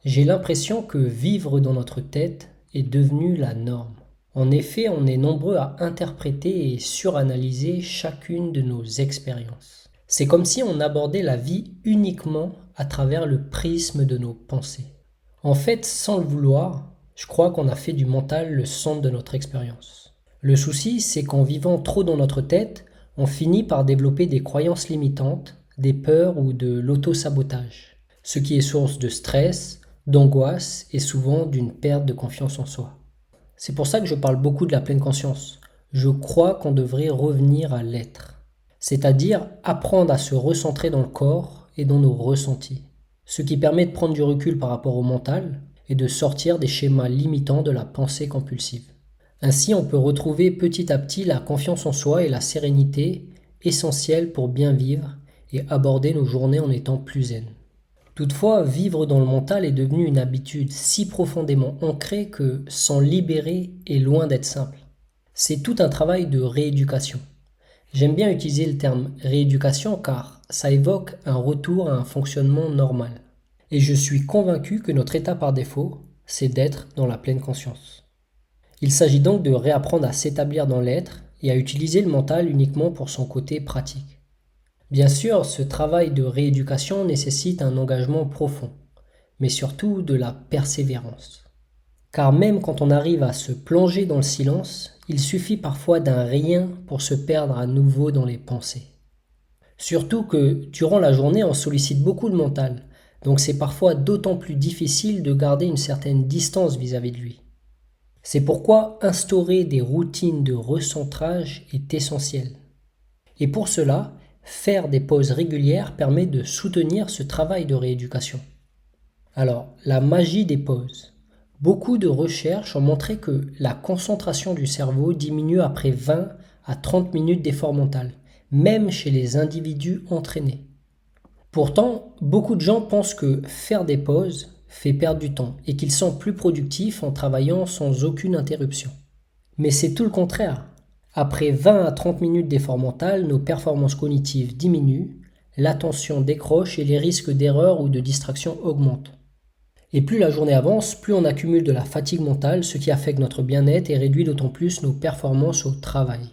J'ai l'impression que vivre dans notre tête est devenu la norme. En effet, on est nombreux à interpréter et suranalyser chacune de nos expériences. C'est comme si on abordait la vie uniquement à travers le prisme de nos pensées. En fait, sans le vouloir, je crois qu'on a fait du mental le centre de notre expérience. Le souci, c'est qu'en vivant trop dans notre tête, on finit par développer des croyances limitantes, des peurs ou de l'auto-sabotage, ce qui est source de stress, d'angoisse et souvent d'une perte de confiance en soi. C'est pour ça que je parle beaucoup de la pleine conscience. Je crois qu'on devrait revenir à l'être, c'est-à-dire apprendre à se recentrer dans le corps et dans nos ressentis, ce qui permet de prendre du recul par rapport au mental et de sortir des schémas limitants de la pensée compulsive. Ainsi, on peut retrouver petit à petit la confiance en soi et la sérénité essentielles pour bien vivre et aborder nos journées en étant plus zen. Toutefois, vivre dans le mental est devenu une habitude si profondément ancrée que s'en libérer est loin d'être simple. C'est tout un travail de rééducation. J'aime bien utiliser le terme rééducation car ça évoque un retour à un fonctionnement normal. Et je suis convaincu que notre état par défaut, c'est d'être dans la pleine conscience. Il s'agit donc de réapprendre à s'établir dans l'être et à utiliser le mental uniquement pour son côté pratique. Bien sûr, ce travail de rééducation nécessite un engagement profond, mais surtout de la persévérance. Car même quand on arrive à se plonger dans le silence, il suffit parfois d'un rien pour se perdre à nouveau dans les pensées. Surtout que durant la journée, on sollicite beaucoup le mental, donc c'est parfois d'autant plus difficile de garder une certaine distance vis-à-vis de lui. C'est pourquoi instaurer des routines de recentrage est essentiel. Et pour cela, faire des pauses régulières permet de soutenir ce travail de rééducation. Alors, la magie des pauses. Beaucoup de recherches ont montré que la concentration du cerveau diminue après 20 à 30 minutes d'effort mental, même chez les individus entraînés. Pourtant, beaucoup de gens pensent que faire des pauses fait perdre du temps et qu'ils sont plus productifs en travaillant sans aucune interruption. Mais c'est tout le contraire. Après 20 à 30 minutes d'effort mental, nos performances cognitives diminuent, l'attention décroche et les risques d'erreur ou de distraction augmentent. Et plus la journée avance, plus on accumule de la fatigue mentale, ce qui affecte notre bien-être et réduit d'autant plus nos performances au travail.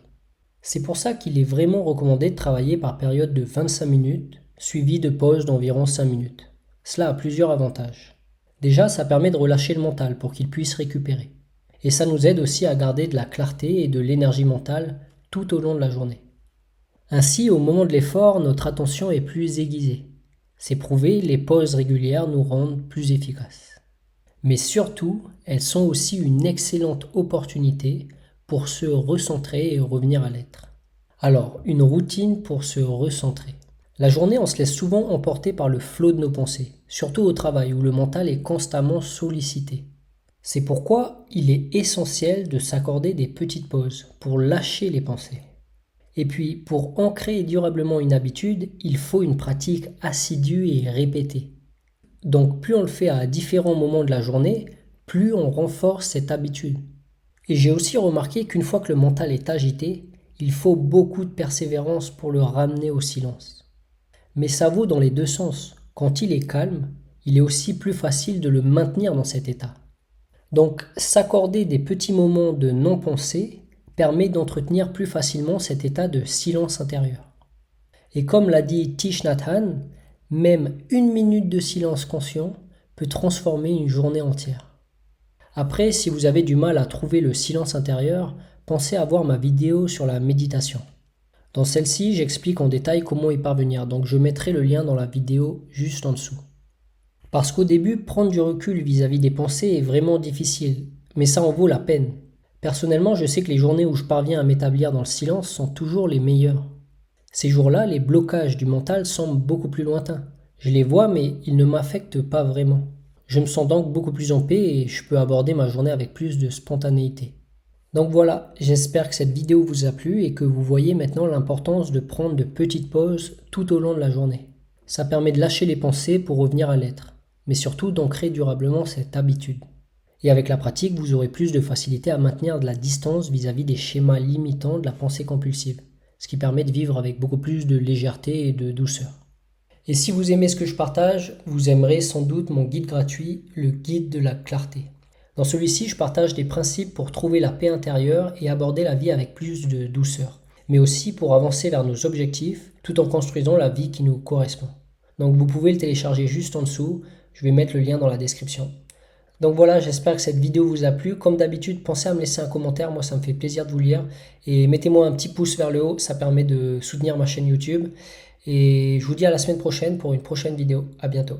C'est pour ça qu'il est vraiment recommandé de travailler par période de 25 minutes, suivie de pauses d'environ 5 minutes. Cela a plusieurs avantages. Déjà, ça permet de relâcher le mental pour qu'il puisse récupérer. Et ça nous aide aussi à garder de la clarté et de l'énergie mentale tout au long de la journée. Ainsi, au moment de l'effort, notre attention est plus aiguisée. C'est prouvé, les pauses régulières nous rendent plus efficaces. Mais surtout, elles sont aussi une excellente opportunité pour se recentrer et revenir à l'être. Alors, une routine pour se recentrer. La journée, on se laisse souvent emporter par le flot de nos pensées, surtout au travail où le mental est constamment sollicité. C'est pourquoi il est essentiel de s'accorder des petites pauses pour lâcher les pensées. Et puis, pour ancrer durablement une habitude, il faut une pratique assidue et répétée. Donc, plus on le fait à différents moments de la journée, plus on renforce cette habitude. Et j'ai aussi remarqué qu'une fois que le mental est agité, il faut beaucoup de persévérance pour le ramener au silence. Mais ça vaut dans les deux sens. Quand il est calme, il est aussi plus facile de le maintenir dans cet état. Donc, s'accorder des petits moments de non-pensée permet d'entretenir plus facilement cet état de silence intérieur. Et comme l'a dit Thich Nhat Hanh, même une minute de silence conscient peut transformer une journée entière. Après, si vous avez du mal à trouver le silence intérieur, pensez à voir ma vidéo sur la méditation. Dans celle-ci, j'explique en détail comment y parvenir, donc je mettrai le lien dans la vidéo juste en dessous. Parce qu'au début, prendre du recul vis-à-vis des pensées est vraiment difficile, mais ça en vaut la peine. Personnellement, je sais que les journées où je parviens à m'établir dans le silence sont toujours les meilleures. Ces jours-là, les blocages du mental semblent beaucoup plus lointains. Je les vois, mais ils ne m'affectent pas vraiment. Je me sens donc beaucoup plus en paix et je peux aborder ma journée avec plus de spontanéité. Donc voilà, j'espère que cette vidéo vous a plu et que vous voyez maintenant l'importance de prendre de petites pauses tout au long de la journée. Ça permet de lâcher les pensées pour revenir à l'être, mais surtout d'ancrer durablement cette habitude. Et avec la pratique, vous aurez plus de facilité à maintenir de la distance vis-à-vis des schémas limitants de la pensée compulsive, ce qui permet de vivre avec beaucoup plus de légèreté et de douceur. Et si vous aimez ce que je partage, vous aimerez sans doute mon guide gratuit, le guide de la clarté. Dans celui-ci, je partage des principes pour trouver la paix intérieure et aborder la vie avec plus de douceur, mais aussi pour avancer vers nos objectifs tout en construisant la vie qui nous correspond. Donc vous pouvez le télécharger juste en dessous, je vais mettre le lien dans la description. Donc voilà, j'espère que cette vidéo vous a plu. Comme d'habitude, pensez à me laisser un commentaire, moi ça me fait plaisir de vous lire. Et mettez-moi un petit pouce vers le haut, ça permet de soutenir ma chaîne YouTube. Et je vous dis à la semaine prochaine pour une prochaine vidéo. À bientôt.